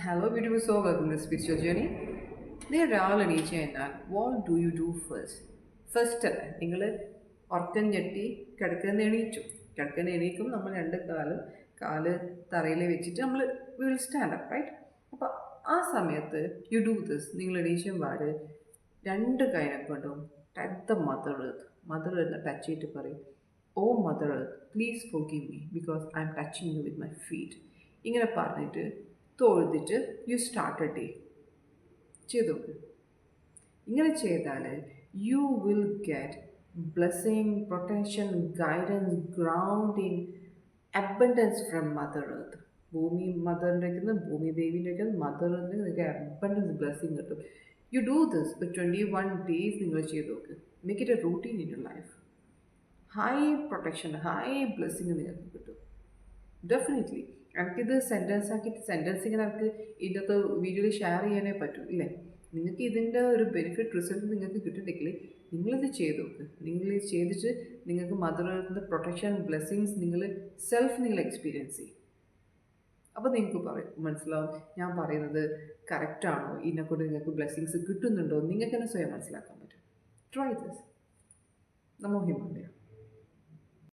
Hello, beautiful soul. Welcome to the spiritual journey. നിങ്ങൾ രാവിലെ എണീച്ച് കഴിഞ്ഞാൽ what do you do first അല്ലേ നിങ്ങൾ ഉറക്കം ഞെട്ടി കിടക്കുന്ന എണീക്കും നമ്മൾ രണ്ട് കാല് തറയിൽ വെച്ചിട്ട് നമ്മൾ വിൽ സ്റ്റാൻഡ് അപ്പ് റൈറ്റ്. അപ്പോൾ ആ സമയത്ത് യു ഡു ദിസ്. നിങ്ങൾ എണീച്ചുമ്പാട് രണ്ട് കൈനെ കൊണ്ടും touch the mother earth touch ചെയ്തിട്ട് പറയും, oh mother earth please forgive me because I am touching you with my feet. ഇങ്ങനെ പറഞ്ഞിട്ട് തൊഴുതിട്ട് യു സ്റ്റാർട്ട് എ ഡേ ചെയ്ത് നോക്ക്. ഇങ്ങനെ ചെയ്താൽ you will get blessing, protection, guidance, grounding, abundance from mother earth. മദറിൻ്റെ ഭൂമി ദേവീൻ്റെ മദർ എർത്ത് നിങ്ങൾക്ക് അബൻഡൻസ് ബ്ലെസ്സിങ് കിട്ടും. യു ഡു ദിസ് 21 days നിങ്ങൾ ചെയ്ത് നോക്ക്. Make it a routine in your life. High protection, high blessing നിങ്ങൾക്ക് കിട്ടും ഡെഫിനറ്റ്ലി. എനിക്കിത് സെൻറ്റൻസിങ് എനിക്ക് ഇതിനകത്ത് വീഡിയോയിൽ ഷെയർ ചെയ്യാനേ പറ്റൂ ഇല്ലേ. നിങ്ങൾക്ക് ഇതിൻ്റെ ഒരു ബെനിഫിറ്റ് റിസൾട്ട് നിങ്ങൾക്ക് കിട്ടുന്നുണ്ടെങ്കിൽ നിങ്ങളിത് ചെയ്ത് നോക്ക്. നിങ്ങളിത് ചെയ്തിട്ട് നിങ്ങൾക്ക് മദർ എർത്തിൻ്റെ പ്രൊട്ടക്ഷൻ, ബ്ലെസ്സിങ്സ് നിങ്ങൾ എക്സ്പീരിയൻസ് ചെയ്യും. അപ്പോൾ നിങ്ങൾക്ക് മനസ്സിലാവും ഞാൻ പറയുന്നത് കറക്റ്റാണോ, ഇതിനെക്കൊണ്ട് നിങ്ങൾക്ക് ബ്ലെസ്സിങ്സ് കിട്ടുന്നുണ്ടോ, നിങ്ങൾക്ക് തന്നെ സ്വയം മനസ്സിലാക്കാൻ പറ്റും. Try this. നമോ ഹിമാലയ.